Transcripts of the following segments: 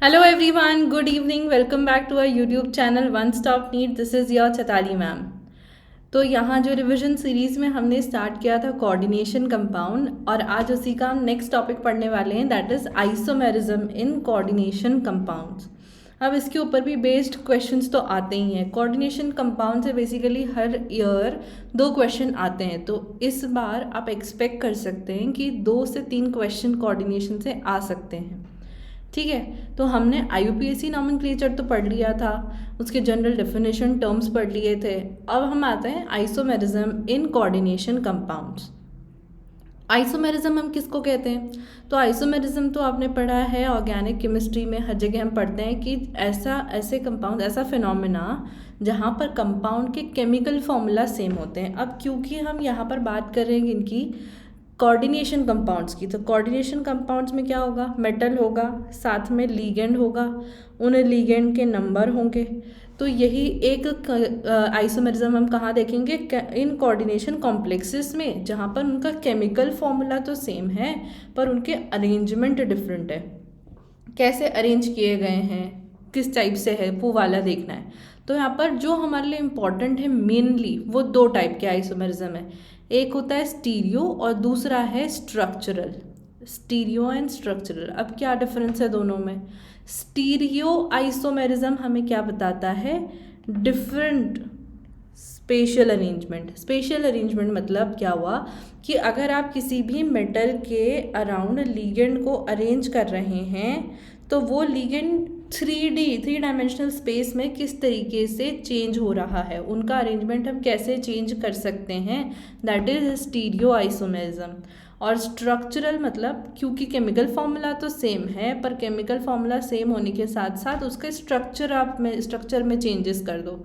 Hello everyone, good evening. Welcome back to our YouTube channel One Stop Need. This is your Chaitali ma'am. तो यहाँ जो revision series में हमने start किया था कोऑर्डिनेशन कंपाउंड, और आज उसी का हम नेक्स्ट टॉपिक पढ़ने वाले हैं, that is isomerism in coordination compounds. अब इसके ऊपर भी बेस्ड क्वेश्चंस तो आते ही हैं। कोऑर्डिनेशन कंपाउंड से बेसिकली हर ईयर 2 क्वेश्चन आते हैं, तो इस बार आप एक्सपेक्ट कर सकते हैं कि 2 से 3 क्वेश्चन कोऑर्डिनेशन से आ सकते हैं। ठीक है, तो हमने IUPAC नॉमेनक्लेचर तो पढ़ लिया था, उसके जनरल डेफिनेशन टर्म्स पढ़ लिए थे। अब हम आते हैं isomerism in coordination compounds. Isomerism हम किसको कहते हैं? तो आइसोमेरिज्म तो आपने पढ़ा है ऑर्गेनिक केमिस्ट्री में, हर जगह हम पढ़ते हैं कि ऐसे कंपाउंड, ऐसा फिनोमेना जहाँ पर कंपाउंड के केमिकल फॉर्मूला सेम होते हैं। अब क्योंकि हम यहाँ पर बात कर रहे हैं इनकी कोऑर्डिनेशन कंपाउंड्स की, तो कोऑर्डिनेशन कंपाउंड्स में क्या होगा? मेटल होगा, साथ में लीगेंड होगा, उन लीगेंड के नंबर होंगे। तो यही एक आइसोमेरिज्म हम कहाँ देखेंगे? इन कोऑर्डिनेशन कॉम्प्लेक्सेस में, जहाँ पर उनका केमिकल फॉर्मूला तो सेम है पर उनके अरेंजमेंट डिफरेंट है। कैसे अरेंज किए गए हैं, किस टाइप से है, वो वाला देखना है। तो यहाँ पर जो हमारे लिए इम्पॉर्टेंट है मेनली, वो 2 टाइप के आइसोमेरिज्म है। एक होता है स्टीरियो और दूसरा है स्ट्रक्चरल। स्टीरियो एंड स्ट्रक्चरल, अब क्या डिफरेंस है दोनों में? स्टीरियो आइसोमेरिज्म हमें क्या बताता है? Different special arrangement. Special arrangement मतलब क्या हुआ कि अगर आप किसी भी मेटल के अराउंड लीगेंड को अरेंज कर रहे हैं, तो वो लीगेंड 3 डायमेंशनल स्पेस में किस तरीके से चेंज हो रहा है, उनका अरेंजमेंट हम कैसे चेंज कर सकते हैं, दैट इज स्टीरियो आइसोमेरिज्म। और स्ट्रक्चरल मतलब, क्योंकि केमिकल फॉर्मूला तो सेम है, पर केमिकल फॉर्मूला सेम होने के साथ साथ उसके स्ट्रक्चर में चेंजेस कर दो।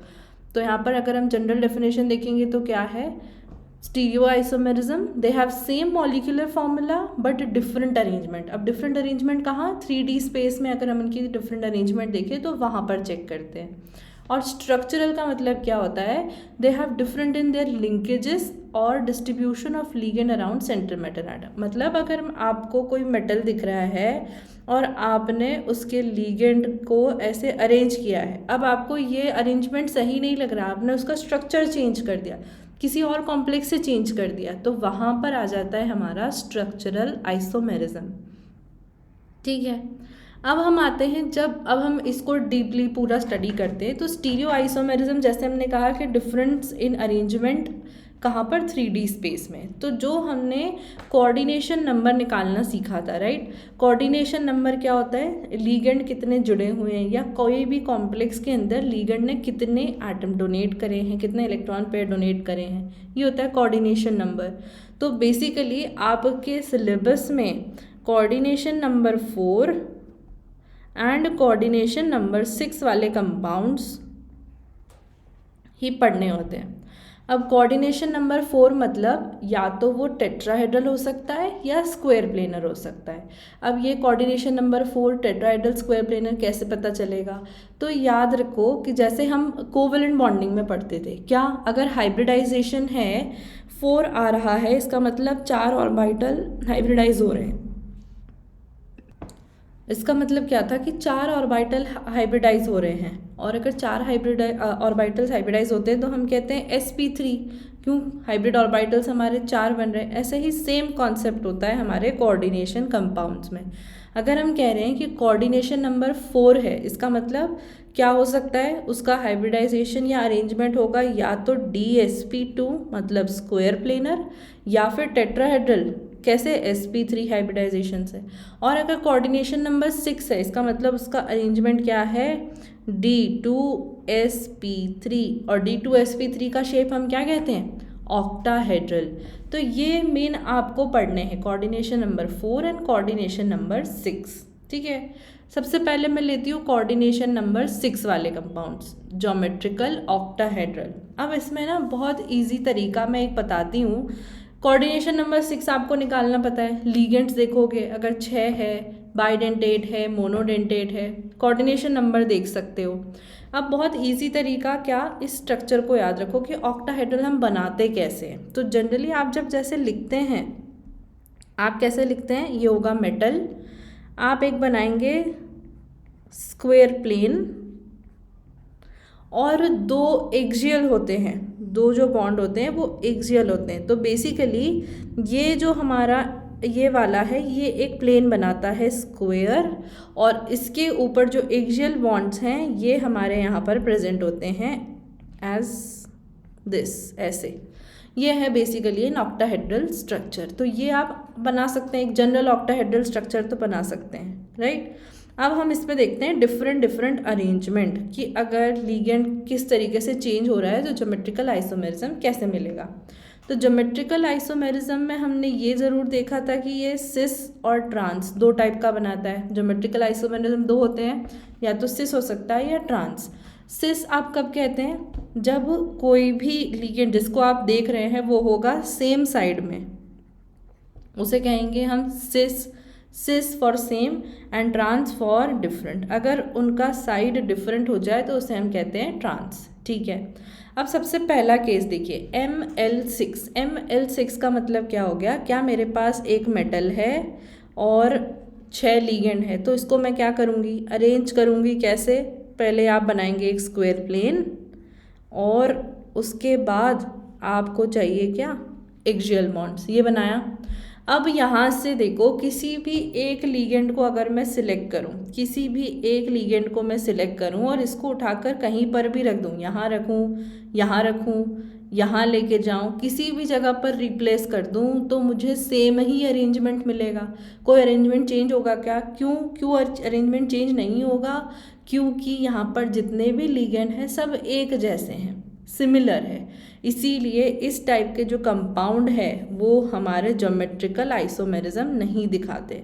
तो यहाँ पर अगर हम जनरल डेफिनेशन देखेंगे तो क्या है? Stereoisomerism, they have same molecular formula but different arrangement. अब डिफरेंट अरेंजमेंट कहाँ? 3D स्पेस में अगर हम इनकी डिफरेंट अरेंजमेंट देखें तो वहाँ पर चेक करते हैं। और स्ट्रक्चरल का मतलब क्या होता है? They have different in their linkages और distribution of ligand around centre metal atom. मतलब अगर आपको कोई मेटल दिख रहा है और आपने उसके लीगेंड को ऐसे अरेंज किया है, अब आपको ये अरेंजमेंट सही नहीं लग रहा, आपने उसका स्ट्रक्चर चेंज कर दिया, किसी और कॉम्प्लेक्स से चेंज कर दिया, तो वहाँ पर आ जाता है हमारा स्ट्रक्चरल आइसोमेरिज्म। ठीक है, अब हम आते हैं, जब अब हम इसको डीपली पूरा स्टडी करते हैं, तो स्टीरियो आइसोमेरिज्म जैसे हमने कहा कि डिफरेंस इन अरेंजमेंट कहाँ पर? 3D स्पेस में। तो जो हमने कोऑर्डिनेशन नंबर निकालना सीखा था, राइट? कोऑर्डिनेशन नंबर क्या होता है? लीगेंड कितने जुड़े हुए हैं, या कोई भी कॉम्प्लेक्स के अंदर लीगेंड ने कितने एटम डोनेट करे हैं, कितने इलेक्ट्रॉन पेयर डोनेट करे हैं, ये होता है कोऑर्डिनेशन नंबर। तो बेसिकली आपके सिलेबस में coordination number 4 and coordination number 6 वाले कंपाउंड्स ही पढ़ने होते हैं। अब कोऑर्डिनेशन नंबर 4 मतलब या तो वो टेट्राहेड्रल हो सकता है या स्क्वायर प्लेनर हो सकता है। अब ये coordination number 4 tetrahedral square planar कैसे पता चलेगा? तो याद रखो कि जैसे हम कोवेलेंट बॉन्डिंग में पढ़ते थे, क्या अगर हाइब्रिडाइजेशन है 4 आ रहा है, इसका मतलब 4 ऑर्बिटल हाइब्रिडाइज हो रहे हैं। इसका मतलब क्या था कि 4 ऑर्बिटल हाइब्रिडाइज हो रहे हैं, और अगर 4 ऑर्बिटल्स हाइब्रिडाइज होते हैं तो हम कहते हैं sp3। क्यों? हाइब्रिड ऑर्बिटल्स हमारे 4 बन रहे हैं। ऐसे ही सेम कॉन्सेप्ट होता है हमारे कोऑर्डिनेशन कंपाउंड्स में। अगर हम कह रहे हैं कि कोऑर्डिनेशन नंबर 4 है, इसका मतलब क्या हो सकता है? उसका हाइब्रिडाइजेशन या अरेंजमेंट होगा या तो DsP2 मतलब स्क्वायर प्लेनर, या फिर टेट्राहेड्रल, कैसे? sp3 हाइब्रिडाइजेशन से। और अगर कोऑर्डिनेशन नंबर 6 है, इसका मतलब उसका अरेंजमेंट क्या है? D2sp3, और D2sp3 का शेप हम क्या कहते हैं? ऑक्टाहेड्रल। तो ये मेन आपको पढ़ने हैं, coordination number 4 and coordination number 6। ठीक है, सबसे पहले मैं लेती हूँ कोऑर्डिनेशन नंबर 6 वाले कंपाउंड्स, ज्योमेट्रिकल ऑक्टाहेड्रल। अब इसमें ना बहुत इजी तरीका मैं एक बताती हूँ। कोऑर्डिनेशन नंबर 6 आपको निकालना पता है। लीगेंड्स देखोगे, अगर 6 है, बाइडेंटेट है, मोनोडेंटेट है, कोऑर्डिनेशन नंबर देख सकते हो। अब बहुत इजी तरीका, क्या? इस स्ट्रक्चर को याद रखो कि ऑक्टाहेड्रल हम बनाते कैसे हैं। तो जनरली आप जब जैसे लिखते हैं, आप कैसे लिखते हैं? ये होगा मेटल, आप एक बनाएंगे स्क्वायर प्लेन और दो एक्सियल होते हैं, दो जो बॉन्ड होते हैं वो एक्सियल होते हैं। तो बेसिकली ये जो हमारा ये वाला है ये एक प्लेन बनाता है स्क्वायर, और इसके ऊपर जो एक्सियल बॉन्ड्स हैं ये हमारे यहाँ पर प्रेजेंट होते हैं एज दिस, ऐसे। ये है बेसिकली एन ऑक्टाहेड्रल स्ट्रक्चर। तो ये आप बना सकते हैं, एक जनरल ऑक्टाहेड्रल स्ट्रक्चर तो बना सकते हैं, राइट। अब हम इसमें देखते हैं डिफरेंट अरेंजमेंट कि अगर लिगेंड किस तरीके से चेंज हो रहा है तो ज्योमेट्रिकल आइसोमेरिज्म कैसे मिलेगा। तो ज्योमेट्रिकल आइसोमेरिज्म में हमने ये ज़रूर देखा था कि ये सिस और ट्रांस दो टाइप का बनाता है। ज्योमेट्रिकल आइसोमेरिज्म दो होते हैं, या तो सिस हो सकता है या ट्रांस। सिस आप कब कहते हैं, जब कोई भी लिगेंड जिसको आप देख रहे हैं वो होगा सेम साइड में, उसे कहेंगे हम cis for same and trans for different. अगर उनका साइड डिफरेंट हो जाए तो उसे हम कहते हैं ट्रांस, ठीक है। अब सबसे पहला केस देखिए, ML6। ML6 का मतलब क्या हो गया, क्या मेरे पास एक मेटल है और 6 लिगेंड है, तो इसको मैं क्या करूँगी, अरेंज करूँगी कैसे। पहले आप बनाएंगे एक स्क्वायर प्लेन और उसके बाद आपको चाहिए क्या, एक्सियल बॉन्ड्स, ये बनाया। अब यहाँ से देखो, किसी भी एक लिगेंड को अगर मैं सिलेक्ट करूँ, किसी भी एक लिगेंड को मैं सिलेक्ट करूँ और इसको उठाकर कहीं पर भी रख दूँ, यहाँ रखूँ, यहाँ रखूँ, यहाँ लेके जाऊँ, किसी भी जगह पर रिप्लेस कर दूँ, तो मुझे सेम ही अरेंजमेंट मिलेगा। कोई अरेंजमेंट चेंज होगा क्या, क्यों अरेंजमेंट चेंज नहीं होगा, क्योंकि यहाँ पर जितने भी लिगेंड हैं सब एक जैसे हैं, सिमिलर है। इसीलिए इस टाइप के जो कंपाउंड है वो हमारे ज्योमेट्रिकल आइसोमेरिज्म नहीं दिखाते।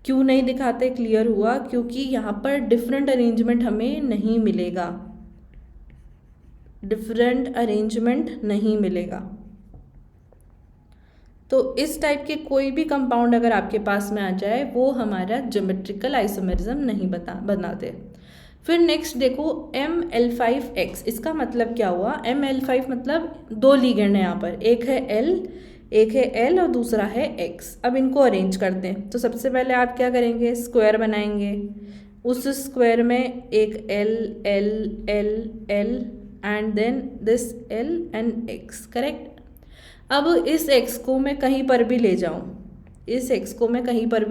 क्यों नहीं दिखाते, क्लियर हुआ, क्योंकि यहाँ पर डिफरेंट अरेंजमेंट हमें नहीं मिलेगा, डिफरेंट अरेंजमेंट नहीं मिलेगा। तो इस टाइप के कोई भी कंपाउंड अगर आपके पास में आ जाए वो हमारा ज्योमेट्रिकल आइसोमेरिज्म नहीं बनाते। फिर नेक्स्ट देखो ML5X, इसका मतलब क्या हुआ, ML5 मतलब दो लिगेंड है यहाँ पर, एक है L और दूसरा है X। अब इनको अरेंज करते हैं। तो सबसे पहले आप क्या करेंगे, स्क्वायर बनाएंगे, उस स्क्वायर में एक L and then this L and X, correct. अब इस X को मैं कहीं पर भी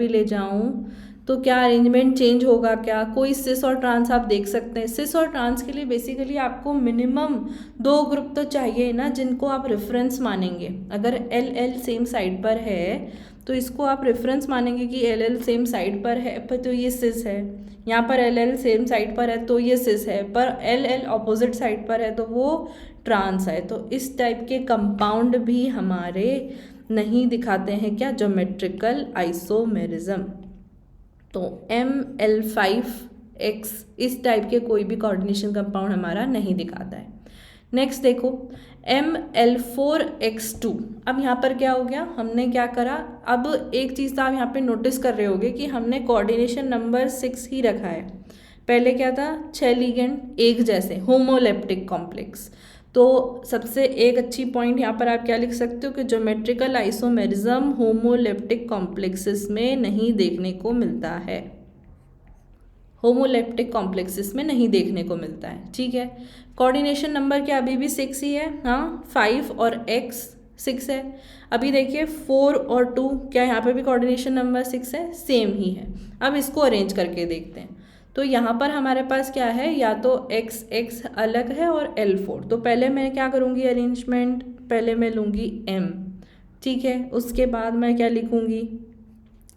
ले जाऊँ, तो क्या अरेंजमेंट चेंज होगा क्या, कोई सिस और ट्रांस आप देख सकते हैं। सिस और ट्रांस के लिए बेसिकली आपको मिनिमम 2 ग्रुप तो चाहिए ना, जिनको आप रेफरेंस मानेंगे। अगर LL सेम साइड पर है तो इसको आप रेफरेंस मानेंगे कि LL सेम साइड पर है, पर तो ये सिस है। यहाँ पर LL सेम साइड पर है तो ये सिस है, पर LL ऑपोजिट साइड पर है तो वो ट्रांस है। तो इस टाइप के कंपाउंड भी हमारे नहीं दिखाते हैं क्या, ज्योमेट्रिकल आइसोमेरिज्म। तो ML5X इस टाइप के कोई भी कोऑर्डिनेशन कंपाउंड हमारा नहीं दिखाता है। नेक्स्ट देखो ML4X2। अब यहाँ पर क्या हो गया, हमने क्या करा, अब एक चीज़ तो आप यहाँ पे नोटिस कर रहे होगे कि हमने कोऑर्डिनेशन नंबर 6 ही रखा है। पहले क्या था, 6 लिगेंड एक जैसे, होमोलेप्टिक कॉम्प्लेक्स। तो सबसे एक अच्छी पॉइंट यहाँ पर आप क्या लिख सकते हो कि ज्योमेट्रिकल आइसोमेरिज्म होमोलेप्टिक कॉम्प्लेक्सेस में नहीं देखने को मिलता है, होमोलेप्टिक कॉम्प्लेक्सेस में नहीं देखने को मिलता है, ठीक है। कोऑर्डिनेशन नंबर क्या अभी भी 6 ही है, हाँ, 5 और X 6 है। अभी देखिए 4 और 2, क्या यहाँ पे भी कोऑर्डिनेशन नंबर 6 है, सेम ही है। अब इसको अरेंज करके देखते हैं। तो यहाँ पर हमारे पास क्या है, या तो X अलग है और L4। तो पहले मैं क्या करूँगी अरेंजमेंट, पहले मैं लूँगी M, ठीक है। उसके बाद मैं क्या लिखूँगी,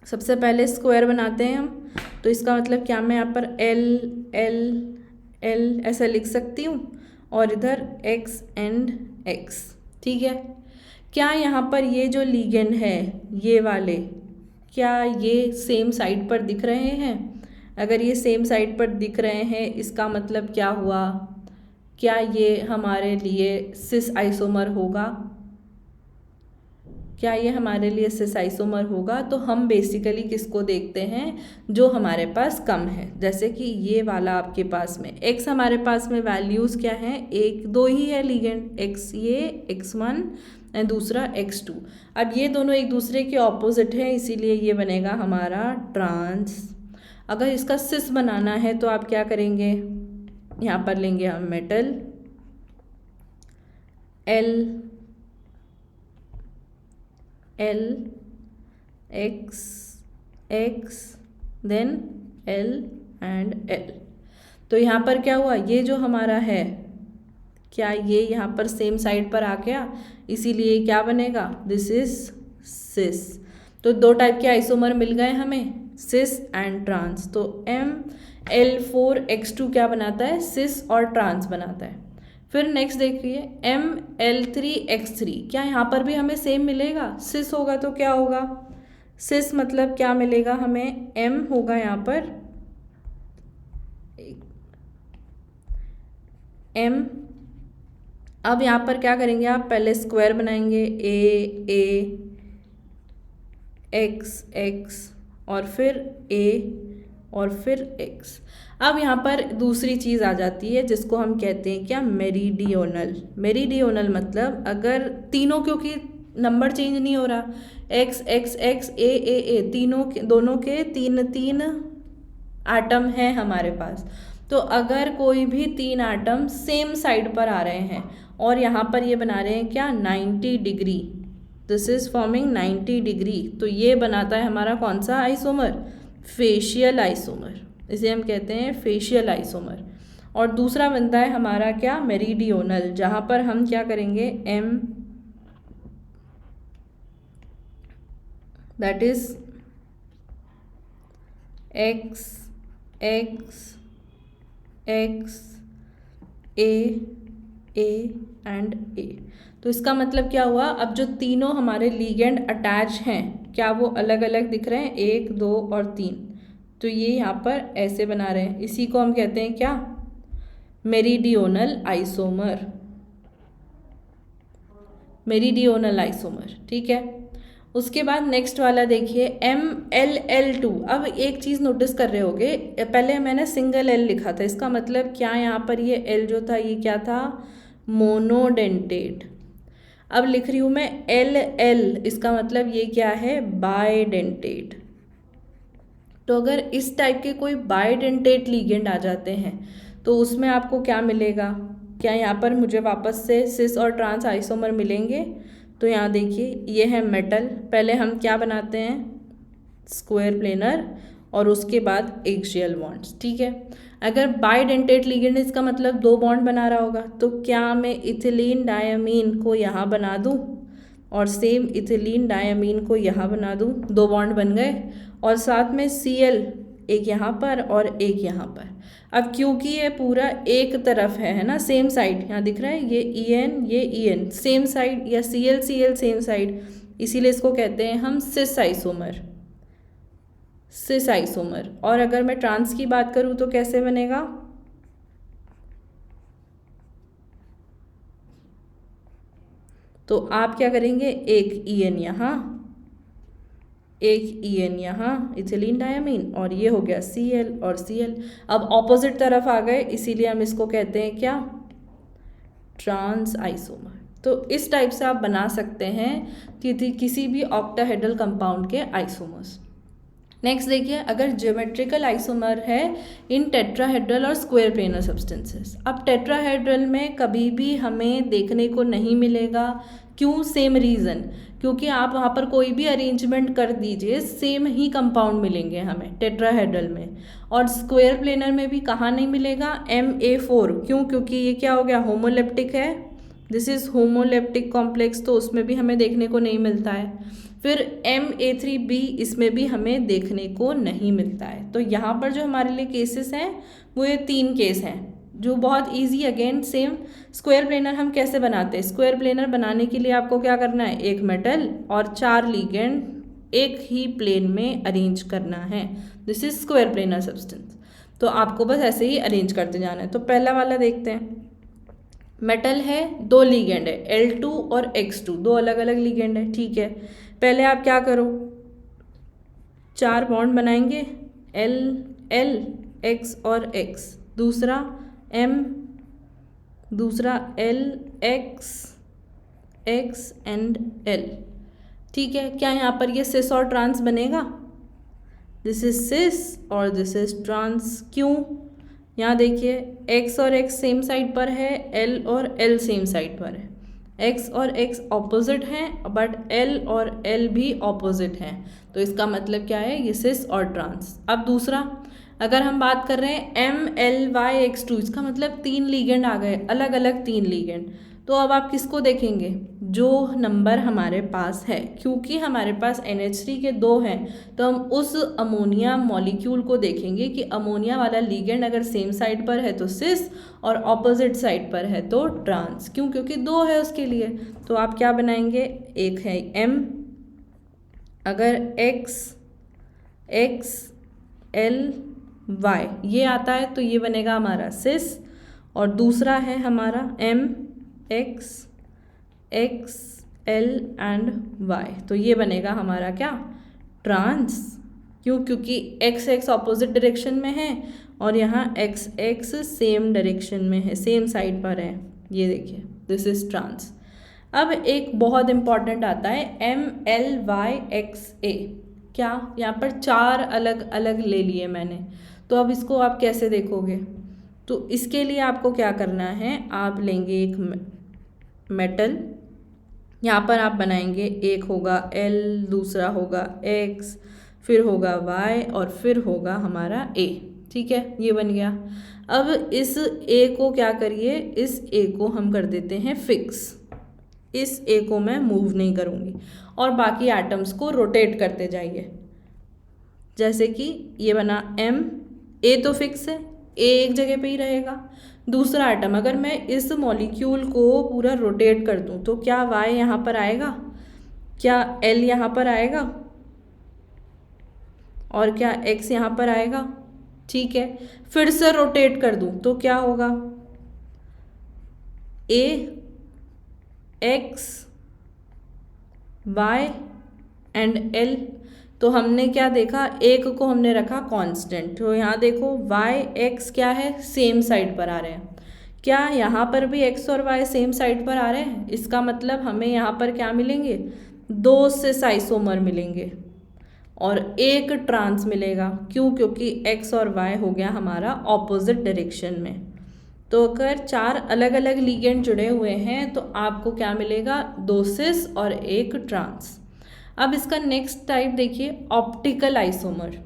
सबसे पहले स्क्वायर बनाते हैं हम। तो इसका मतलब क्या, मैं यहाँ पर L ऐसा लिख सकती हूँ और इधर X एंड X, ठीक है। क्या यहाँ पर ये जो लिगेंड है ये वाले, क्या ये सेम साइड पर दिख रहे हैं। अगर ये सेम साइड पर दिख रहे हैं इसका मतलब क्या हुआ, क्या ये हमारे लिए सिस आइसोमर होगा, क्या ये हमारे लिए सिस आइसोमर होगा। तो हम बेसिकली किसको देखते हैं, जो हमारे पास कम है। जैसे कि ये वाला आपके पास में X, हमारे पास में वैल्यूज़ क्या हैं, 1-2 ही है लिगेंड, X ये X1 एंड दूसरा X2। अब ये दोनों एक दूसरे के ऑपोजिट हैं, इसीलिए ये बनेगा हमारा ट्रांस। अगर इसका सिस बनाना है तो आप क्या करेंगे, यहाँ पर लेंगे हम metal L L X X then L and L. तो यहाँ पर क्या हुआ, ये जो हमारा है क्या ये यहाँ पर सेम साइड पर आ गया, इसीलिए क्या बनेगा, दिस इज सिस। तो दो टाइप के आइसोमर मिल गए हमें, सिस एंड ट्रांस। तो ML4X2 क्या बनाता है, सिस और ट्रांस बनाता है। फिर नेक्स्ट देखिए ML3X3, क्या यहाँ पर भी हमें सेम मिलेगा, सिस होगा तो क्या होगा, सिस मतलब क्या मिलेगा हमें, M होगा यहाँ पर M। अब यहाँ पर क्या करेंगे आप, पहले स्क्वायर बनाएंगे A X X और फिर A और फिर X। अब यहाँ पर दूसरी चीज़ आ जाती है जिसको हम कहते हैं क्या, मेरीडियोनल। मेरीडियोनल मतलब अगर तीनों, क्योंकि नंबर चेंज नहीं हो रहा, X X X A A A तीनों के, दोनों के तीन तीन आटम हैं हमारे पास। तो अगर कोई भी तीन आटम सेम साइड पर आ रहे हैं और यहाँ पर ये बना रहे हैं क्या, 90 degree, this is forming 90 degree, तो ये बनाता है हमारा कौन सा आइसोमर, फेशियल आइसोमर, इसे हम कहते हैं फेशियल आइसोमर। और दूसरा बनता है हमारा क्या, मेरीडियोनल, जहाँ पर हम क्या करेंगे M that is X X X A A and A। तो इसका मतलब क्या हुआ, अब जो तीनों हमारे लीगेंड अटैच हैं क्या वो अलग अलग दिख रहे हैं, 1 2 और 3, तो ये यहाँ पर ऐसे बना रहे हैं, इसी को हम कहते हैं क्या, मेरीडियोनल आइसोमर, मेरीडियोनल आइसोमर, ठीक है। उसके बाद नेक्स्ट वाला देखिए MLL2। अब एक चीज़ नोटिस कर रहे होगे, पहले मैंने सिंगल L लिखा था, इसका मतलब क्या, यहाँ पर ये L जो था ये क्या था, मोनोडेंटेट। अब लिख रही हूँ मैं LL, इसका मतलब ये क्या है, बाइडेंटेट। तो अगर इस टाइप के कोई बाइडेंटेट लीगेंड आ जाते हैं तो उसमें आपको क्या मिलेगा, क्या यहाँ पर मुझे वापस से सिस और ट्रांस आइसोमर मिलेंगे। तो यहाँ देखिए ये है मेटल, पहले हम क्या बनाते हैं, स्क्वायर प्लेनर और उसके बाद एक्सियल बॉन्ड्स, ठीक है। अगर बाइडेंटेट लिगेंड, इसका मतलब दो बॉन्ड बना रहा होगा, तो क्या मैं इथिलीन डायमीन को यहाँ बना दूँ और सेम इथिलीन डायमीन को यहाँ बना दूँ, दो बॉन्ड बन गए, और साथ में Cl एक यहाँ पर और एक यहाँ पर। अब क्योंकि ये पूरा एक तरफ है ना, सेम साइड, यहाँ दिख रहा है ये En ये En सेम साइड, या Cl Cl सेम साइड, इसीलिए इसको कहते हैं हम सिस आइसोमर, सिस आइसोमर। और अगर मैं ट्रांस की बात करूँ तो कैसे बनेगा, तो आप क्या करेंगे, एक En यहाँ, एक En यहाँ इथिलीन डायमीन, और ये हो गया Cl और Cl। अब ऑपोजिट तरफ आ गए, इसीलिए हम इसको कहते हैं क्या, ट्रांस आइसोमर। तो इस टाइप से आप बना सकते हैं किसी भी ऑक्टाहेड्रल कंपाउंड के आइसोमर्स। नेक्स्ट देखिए, अगर ज्योमेट्रिकल आइसोमर है इन टेट्राहेड्रल और स्क्वायर प्लेनर सब्सटेंसेस। अब टेट्राहेड्रल में कभी भी हमें देखने को नहीं मिलेगा, क्यों, सेम रीज़न, क्योंकि आप वहाँ पर कोई भी अरेंजमेंट कर दीजिए सेम ही कंपाउंड मिलेंगे हमें टेट्राहेड्रल में। और स्क्वायर प्लेनर में भी कहाँ नहीं मिलेगा, MA4, क्यों, क्योंकि ये क्या हो गया, होमोलेप्टिक है, दिस इज़ होमोलेप्टिक कॉम्प्लेक्स, तो उसमें भी हमें देखने को नहीं मिलता है। फिर MA3B, इसमें भी हमें देखने को नहीं मिलता है। तो यहाँ पर जो हमारे लिए केसेस हैं वो ये तीन केस हैं जो बहुत easy, again same. Square planar हम कैसे बनाते हैं, स्क्वायर प्लेनर बनाने के लिए आपको क्या करना है, एक मेटल और 4 लिगेंड एक ही प्लेन में अरेंज करना है, this is square planar substance. तो आपको बस ऐसे ही अरेंज करते जाना है। तो पहला वाला देखते हैं, मेटल है, दो लिगेंड है L2 और X2, दो अलग अलग लिगेंड है, ठीक है। पहले आप क्या करो, 4 बॉन्ड बनाएंगे, L L X और X, दूसरा M, दूसरा L X X and L, ठीक है। क्या यहाँ पर ये सिस और ट्रांस बनेगा, दिस इज सिस और दिस इज ट्रांस। क्यों? यहाँ देखिए x और x सेम साइड पर है, l और l सेम साइड पर है। x और x ऑपोजिट हैं बट l और l भी ऑपोजिट हैं, तो इसका मतलब क्या है, ये सिस और ट्रांस। अब दूसरा, अगर हम बात कर रहे हैं MLYX2, इसका मतलब 3 लीगेंड आ गए, अलग अलग 3 लीगेंड। तो अब आप किसको देखेंगे, जो नंबर हमारे पास है। क्योंकि हमारे पास NH3 के 2 हैं, तो हम उस अमोनिया मॉलिक्यूल को देखेंगे कि अमोनिया वाला लीगेंड अगर सेम साइड पर है तो सिस और ऑपोजिट साइड पर है तो ट्रांस। क्यों? क्योंकि 2 है उसके लिए। तो आप क्या बनाएंगे, एक है M, अगर X L Y ये आता है तो ये बनेगा हमारा सिस, और दूसरा है हमारा MX L एंड Y, तो ये बनेगा हमारा क्या, ट्रांस। क्यों? क्योंकि X ऑपोजिट डायरेक्शन में है और यहाँ XX सेम डायरेक्शन में है, सेम साइड पर है। ये देखिए, दिस इज ट्रांस। अब एक बहुत इंपॉर्टेंट आता है MLYXA। क्या? यहाँ पर 4 अलग अलग ले लिए मैंने, तो अब इसको आप कैसे देखोगे? तो इसके लिए आपको क्या करना है, आप लेंगे एक मेटल, यहाँ पर आप बनाएंगे, एक होगा L, दूसरा होगा X, फिर होगा Y और फिर होगा हमारा A। ठीक है, ये बन गया। अब इस A को क्या करिए, इस A को हम कर देते हैं फिक्स। इस A को मैं मूव नहीं करूँगी और बाकी एटम्स को रोटेट करते जाइए। जैसे कि ये बना M, A तो फिक्स है, A एक जगह पे ही रहेगा। दूसरा एटम, अगर मैं इस मॉलिक्यूल को पूरा रोटेट कर दूं तो क्या Y यहाँ पर आएगा, क्या L यहाँ पर आएगा और क्या X यहाँ पर आएगा? ठीक है, फिर से रोटेट कर दूं तो क्या होगा, A X Y and L। तो हमने क्या देखा, एक को हमने रखा कांस्टेंट, तो यहाँ देखो Y X क्या है, सेम साइड पर आ रहे हैं। क्या यहाँ पर भी X और Y सेम साइड पर आ रहे हैं? इसका मतलब हमें यहाँ पर क्या मिलेंगे, 2 सिस आइसोमर मिलेंगे और एक ट्रांस मिलेगा। क्यों? क्योंकि X और Y हो गया हमारा ऑपोजिट डायरेक्शन में। तो अगर 4 अलग अलग लीगेंड जुड़े हुए हैं तो आपको क्या मिलेगा, 2 सिस और एक ट्रांस। अब इसका नेक्स्ट टाइप देखिए, ऑप्टिकल आइसोमर।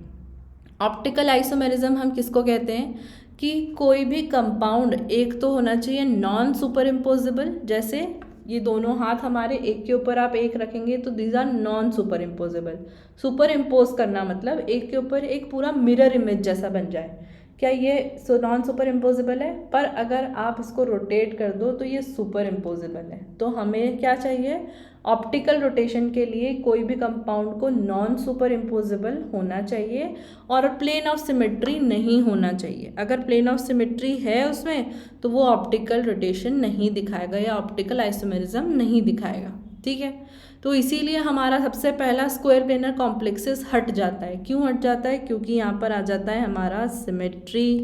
ऑप्टिकल आइसोमेरिज्म हम किसको कहते हैं कि कोई भी कंपाउंड एक तो होना चाहिए नॉन सुपर इम्पोजिबल, जैसे ये दोनों हाथ हमारे एक के ऊपर आप एक रखेंगे तो these are non superimposable. Superimpose करना मतलब एक के ऊपर एक पूरा मिरर इमेज जैसा बन जाए, क्या ये नॉन सुपर इम्पोजिबल है? पर अगर आप इसको रोटेट कर दो तो ये सुपर इम्पोजिबल है। तो हमें क्या चाहिए, ऑप्टिकल रोटेशन के लिए कोई भी कंपाउंड को नॉन सुपर इम्पोजिबल होना चाहिए और प्लेन ऑफ सिमेट्री नहीं होना चाहिए। अगर प्लेन ऑफ सिमेट्री है उसमें तो वो ऑप्टिकल रोटेशन नहीं दिखाएगा या ऑप्टिकल आइसोमेरिज्म नहीं दिखाएगा। ठीक है, तो इसीलिए हमारा सबसे पहला स्क्वायर प्लेनर कॉम्प्लेक्सेस हट जाता है। क्यों हट जाता है? क्योंकि यहाँ पर आ जाता है हमारा सिमेट्री,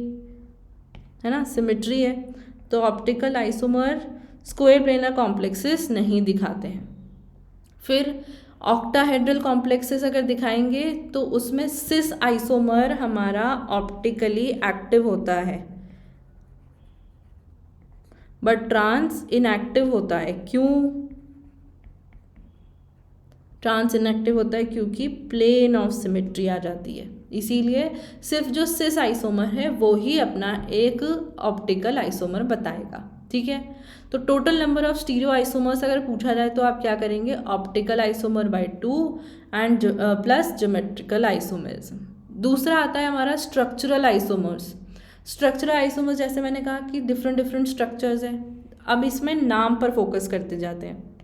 है ना, सिमेट्री है। तो optical isomer square planar complexes नहीं दिखाते हैं। फिर ऑक्टाहेड्रल कॉम्प्लेक्सेस अगर दिखाएंगे तो उसमें सिस आइसोमर हमारा ऑप्टिकली एक्टिव होता है बट ट्रांस इनएक्टिव होता है। क्यों ट्रांस इनएक्टिव होता है? क्योंकि प्लेन ऑफ सिमेट्री आ जाती है। इसीलिए सिर्फ जो सिस आइसोमर है वो ही अपना एक ऑप्टिकल आइसोमर बताएगा। ठीक है, तो total number of stereo isomers अगर पूछा जाए तो आप क्या करेंगे, optical isomer by 2 and plus geometrical isomerism. दूसरा आता है हमारा स्ट्रक्चरल आइसोमर्स। स्ट्रक्चरल आइसोमर्स जैसे मैंने कहा कि डिफरेंट डिफरेंट स्ट्रक्चर्स हैं। अब इसमें नाम पर फोकस करते जाते हैं।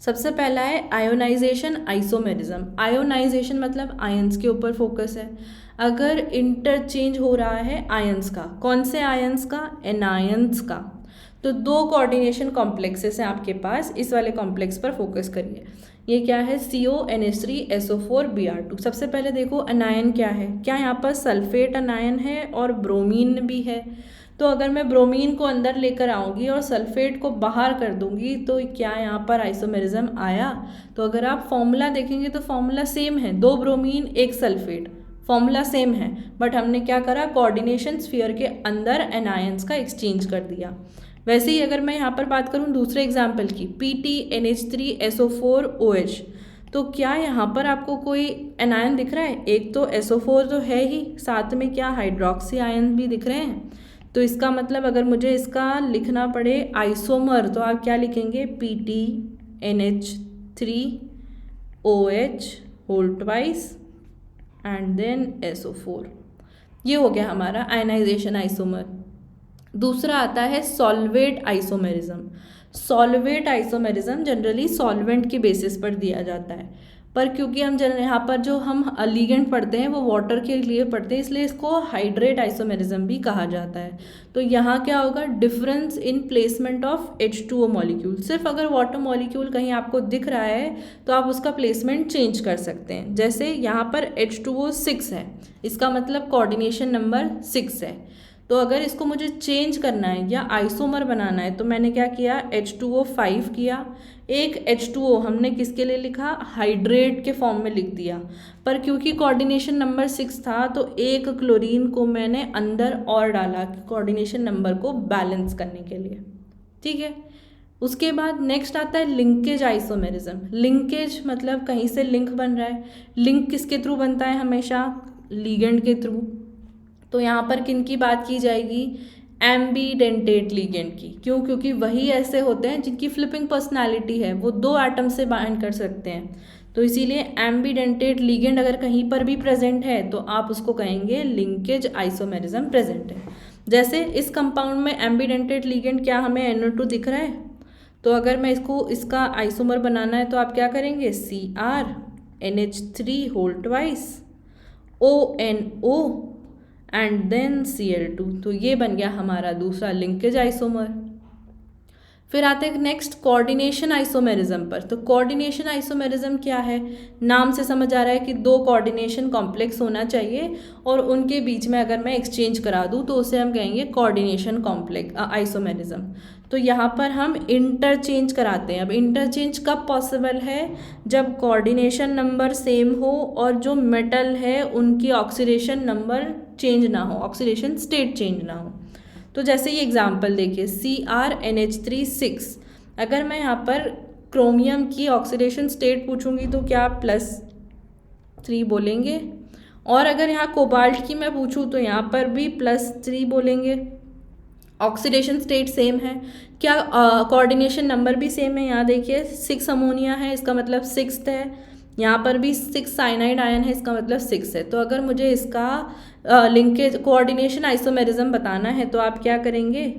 सबसे पहला है आयोनाइजेशन आइसोमेरिज्म। आयोनाइजेशन मतलब आयंस के ऊपर फोकस है। अगर इंटरचेंज हो रहा है आयंस का, कौन से आयंस का, एनायंस का, तो 2 कोऑर्डिनेशन कॉम्प्लेक्सेस हैं आपके पास, इस वाले कॉम्प्लेक्स पर फोकस करिए। ये क्या है, CONH3SO4Br2। सबसे पहले देखो अनायन क्या है, क्या यहाँ पर सल्फेट अनायन है और ब्रोमीन भी है। तो अगर मैं ब्रोमीन को अंदर लेकर आऊँगी और सल्फेट को बाहर कर दूँगी तो क्या यहाँ पर आइसोमेरिज्म आया? तो अगर आप फॉर्मूला देखेंगे तो फॉर्मूला सेम है, 2 ब्रोमीन 1 सल्फेट। फॉर्मूला सेम है, बट हमने क्या करा, कोऑर्डिनेशन स्फीयर के अंदर एनायंस का एक्सचेंज कर दिया। वैसे ही अगर मैं यहाँ पर बात करूँ दूसरे एग्जाम्पल की, PTNH3SO4OH, तो क्या यहाँ पर आपको कोई एनायन दिख रहा है? एक तो SO4 तो है ही, साथ में क्या हाइड्रोक्सी आयन भी दिख रहे हैं। तो इसका मतलब अगर मुझे इसका लिखना पड़े आइसोमर, तो आप क्या लिखेंगे, PTNH3OH whole twice and then SO4। ये हो गया हमारा आयनाइजेशन आइसोमर। दूसरा आता है solvate isomerism. Solvate isomerism generally solvent के बेसिस पर दिया जाता है, पर क्योंकि हम यहाँ पर जो हम लिगेंड पढ़ते हैं वो वाटर के लिए पढ़ते हैं, इसलिए इसको हाइड्रेट आइसोमेरिज्म भी कहा जाता है। तो यहाँ क्या होगा, difference in placement of H2O molecule. सिर्फ अगर वाटर मॉलिक्यूल कहीं आपको दिख रहा है तो आप उसका प्लेसमेंट चेंज कर सकते हैं। जैसे यहाँ पर H2O 6 है, इसका मतलब कोऑर्डिनेशन नंबर 6 है। तो अगर इसको मुझे चेंज करना है या आइसोमर बनाना है तो मैंने क्या किया, H2O 5 किया। एक H2O हमने किसके लिए लिखा, हाइड्रेट के फॉर्म में लिख दिया, पर क्योंकि कोऑर्डिनेशन नंबर 6 था तो एक क्लोरीन को मैंने अंदर और डाला कोऑर्डिनेशन नंबर को बैलेंस करने के लिए। ठीक है, उसके बाद नेक्स्ट आता है लिंकेज आइसोमेरिज्म। लिंकेज मतलब कहीं से लिंक बन रहा है। लिंक किसके थ्रू बनता है, हमेशा लीगेंड के थ्रू। तो यहाँ पर किन की बात की जाएगी, एम्बीडेंटेट लीगेंड की। क्यों, क्योंकि वही ऐसे होते हैं जिनकी फ्लिपिंग पर्सनालिटी है, वो 2 एटम से बाइंड कर सकते हैं। तो इसीलिए एम्बीडेंटेट लीगेंड अगर कहीं पर भी प्रेजेंट है तो आप उसको कहेंगे लिंकेज आइसोमेरिज्म प्रेजेंट है। जैसे इस कंपाउंड में एम्बीडेंटेट लीगेंड क्या हमें NO2 दिख रहा है, तो अगर मैं इसका आइसोमर बनाना है तो आप क्या करेंगे, CrNH3 whole twice ONO and then Cl2। तो ये बन गया हमारा दूसरा लिंकेज आइसोमर। फिर आते हैं नेक्स्ट कोऑर्डिनेशन आइसोमेरिज्म पर। तो कोऑर्डिनेशन आइसोमेरिज्म क्या है, नाम से समझ आ रहा है कि 2 कोऑर्डिनेशन कॉम्प्लेक्स होना चाहिए और उनके बीच में अगर मैं एक्सचेंज करा दूँ तो उसे हम कहेंगे कोऑर्डिनेशन कॉम्प्लेक्स आइसोमेरिज्म। तो यहाँ पर हम इंटरचेंज कराते हैं। अब इंटरचेंज कब पॉसिबल है, जब कोऑर्डिनेशन नंबर सेम हो और जो मेटल है उनकी ऑक्सीडेशन नंबर चेंज ना हो, ऑक्सीडेशन स्टेट चेंज ना हो। तो जैसे ये एग्जांपल देखिए, CrNH3 6, अगर मैं यहाँ पर क्रोमियम की ऑक्सीडेशन स्टेट पूछूंगी तो क्या +3 बोलेंगे, और अगर यहाँ कोबाल्ट की मैं पूछूँ तो यहाँ पर भी +3 बोलेंगे। ऑक्सीडेशन स्टेट सेम है, क्या कोऑर्डिनेशन नंबर भी सेम है। यहाँ देखिए 6 अमोनिया है, इसका मतलब 6 है। यहाँ पर भी 6 साइनाइड आयन है, इसका मतलब 6 है। तो अगर मुझे इसका लिंकेज कोऑर्डिनेशन आइसोमेरिज्म बताना है तो आप क्या करेंगे,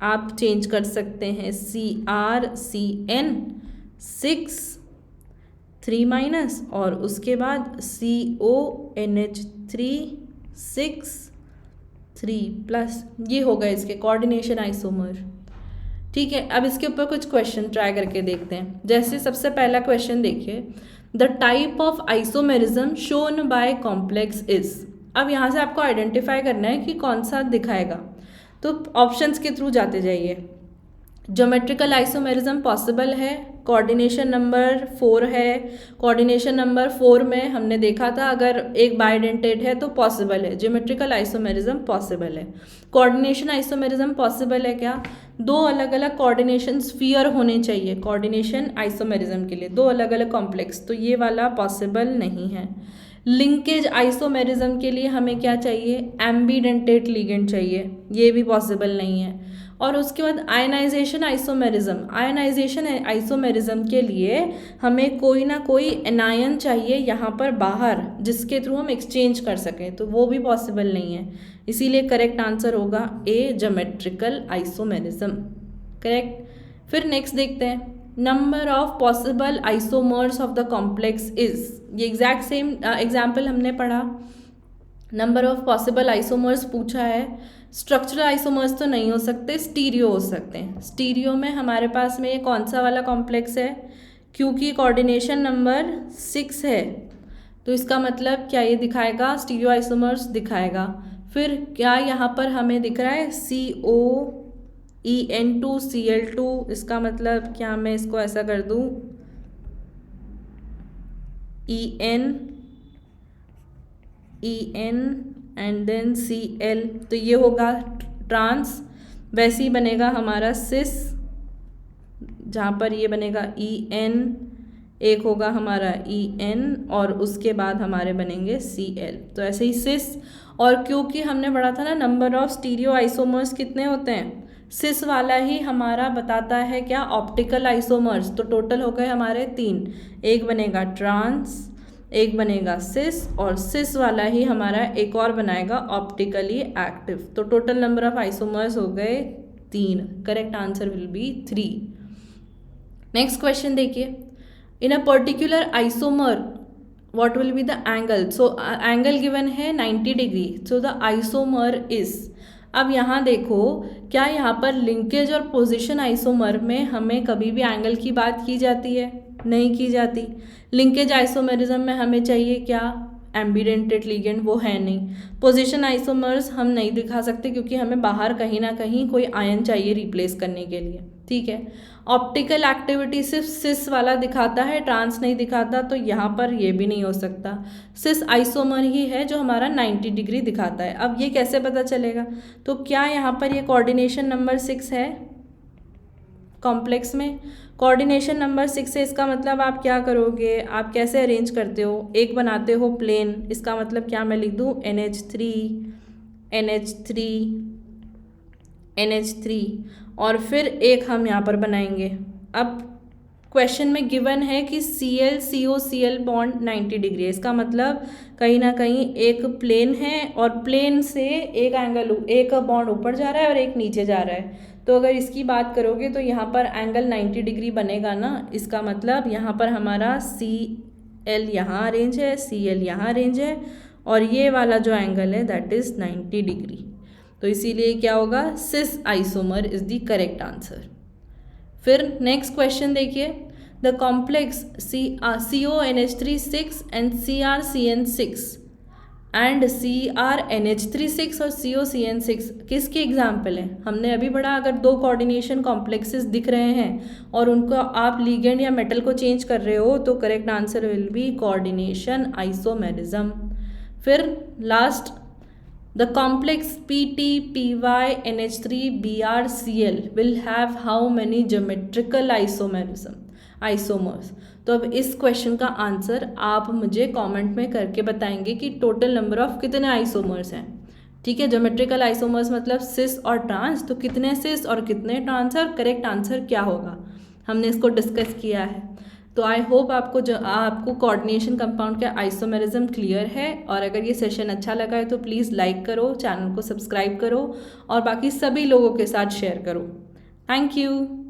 आप चेंज कर सकते हैं CrCN 6 3- और उसके बाद CONH3 6 3+, ये होगा इसके कोऑर्डिनेशन आइसोमर। ठीक है, अब इसके ऊपर कुछ क्वेश्चन ट्राई करके देखते हैं। जैसे सबसे पहला क्वेश्चन देखिए, the type of isomerism shown by complex is. अब यहाँ से आपको आइडेंटिफाई करना है कि कौन सा दिखाएगा, तो ऑप्शंस के थ्रू जाते जाइए। ज्योमेट्रिकल आइसोमेरिज्म पॉसिबल है, कोऑर्डिनेशन नंबर 4 है। कोऑर्डिनेशन नंबर 4 में हमने देखा था अगर एक बाइडेंटेट है तो पॉसिबल है, ज्योमेट्रिकल आइसोमेरिज्म पॉसिबल है। कोऑर्डिनेशन आइसोमेरिज्म पॉसिबल है क्या, 2 अलग अलग कोऑर्डिनेशन स्फीयर होने चाहिए कोऑर्डिनेशन आइसोमेरिज्म के लिए, 2 अलग अलग कॉम्प्लेक्स, तो ये वाला पॉसिबल नहीं है। लिंकेज आइसोमेरिज्म के लिए हमें क्या चाहिए, एम्बीडेंटेट लिगेंड चाहिए, ये भी पॉसिबल नहीं है। और उसके बाद आयनाइजेशन आइसोमेरिज्म, आयनाइजेशन आइसोमेरिज्म के लिए हमें कोई ना कोई एनायन चाहिए यहाँ पर बाहर, जिसके थ्रू हम एक्सचेंज कर सकें, तो वो भी पॉसिबल नहीं है। इसीलिए करेक्ट आंसर होगा ए, ज्योमेट्रिकल आइसोमेरिज्म, करेक्ट। फिर नेक्स्ट देखते हैं, number of possible isomers of the complex is. ये एग्जैक्ट सेम एग्जाम्पल हमने पढ़ा, नंबर ऑफ पॉसिबल आइसोमर्स पूछा है। स्ट्रक्चरल आइसोमर्स तो नहीं हो सकते, स्टीरियो हो सकते हैं। स्टीरियो में हमारे पास में ये कौन सा वाला कॉम्प्लेक्स है, क्योंकि कोऑर्डिनेशन नंबर 6 है तो इसका मतलब क्या ये दिखाएगा, स्टीरियो आइसोमर्स दिखाएगा। फिर क्या यहाँ पर हमें दिख रहा है COEN2Cl2, इसका मतलब क्या, मैं इसको ऐसा कर दूँ EN En and then Cl, तो ये होगा ट्रांस। वैसे ही बनेगा हमारा सिस, जहाँ पर ये बनेगा En, एक होगा हमारा En और उसके बाद हमारे बनेंगे Cl। तो ऐसे ही सिस, और क्योंकि हमने पढ़ा था ना नंबर ऑफ स्टीरियो आइसोमर्स कितने होते हैं, सिस वाला ही हमारा बताता है क्या, ऑप्टिकल आइसोमर्स। तो टोटल हो गए हमारे 3, एक बनेगा ट्रांस, एक बनेगा सिस, और सिस वाला ही हमारा एक और बनाएगा ऑप्टिकली एक्टिव। तो टोटल नंबर ऑफ आइसोमर्स हो गए 3। Correct answer will be 3। Next question देखिए, in a particular isomer what will be the angle, so angle given है 90 degree, so the isomer is। अब यहाँ देखो, क्या यहाँ पर लिंकेज और पोजीशन आइसोमर में हमें कभी भी एंगल की बात की जाती है, नहीं की जाती। लिंकेज आइसोमेरिज्म में हमें चाहिए क्या, एम्बिडेंटेड लिगेंड, वो है नहीं। पोजीशन आइसोमर्स हम नहीं दिखा सकते क्योंकि हमें बाहर कहीं ना कहीं कोई आयन चाहिए रिप्लेस करने के लिए, ठीक है। ऑप्टिकल एक्टिविटी सिर्फ सिस वाला दिखाता है, ट्रांस नहीं दिखाता, तो यहाँ पर ये भी नहीं हो सकता। सिस आइसोमर ही है जो हमारा 90 डिग्री दिखाता है। अब ये कैसे पता चलेगा, तो क्या यहाँ पर ये कोऑर्डिनेशन नंबर 6 है कॉम्प्लेक्स में, कोऑर्डिनेशन नंबर 6 है, इसका मतलब आप क्या करोगे, आप कैसे अरेंज करते हो, एक बनाते हो प्लेन, इसका मतलब क्या मैं लिख दूँ NH3 NH3 NH3, और फिर एक हम यहाँ पर बनाएंगे। अब क्वेश्चन में गिवन है कि Cl CO Cl bond 90 degree है, इसका मतलब कहीं ना कहीं एक प्लेन है और प्लेन से एक एंगल, एक बॉन्ड ऊपर जा रहा है और एक नीचे जा रहा है। तो अगर इसकी बात करोगे तो यहाँ पर एंगल 90 डिग्री बनेगा ना, इसका मतलब यहाँ पर हमारा Cl यहाँ अरेंज है, Cl यहाँ अरेंज है, और ये वाला जो एंगल है दैट इज़ 90 डिग्री। तो इसीलिए क्या होगा, cis isomer is the correct answer. फिर नेक्स्ट क्वेश्चन देखिए, the complex CONH3 6 and CrCN6 and CrNH3 6 और COCN6 किसके एग्जाम्पल हैं। हमने अभी पढ़ा, अगर दो कोऑर्डिनेशन कॉम्प्लेक्सेस दिख रहे हैं और उनको आप लिगेंड या मेटल को चेंज कर रहे हो तो correct answer will B coordination isomerism. फिर last, the complex PT-PY-NH3-BrCl will have how many geometrical isomers। तो अब इस क्वेश्चन का आंसर आप मुझे कमेंट में करके बताएंगे कि टोटल नंबर ऑफ कितने आइसोमर्स हैं, ठीक है। ज्योमेट्रिकल आइसोमर्स मतलब सिस और ट्रांस, तो कितने सिस और कितने ट्रांस, और करेक्ट आंसर क्या होगा, हमने इसको डिस्कस किया है। तो आई होप आपको कोऑर्डिनेशन कंपाउंड का आइसोमेरिज्म क्लियर है, और अगर ये सेशन अच्छा लगा है तो प्लीज़ लाइक करो, चैनल को सब्सक्राइब करो और बाकी सभी लोगों के साथ शेयर करो। Thank you.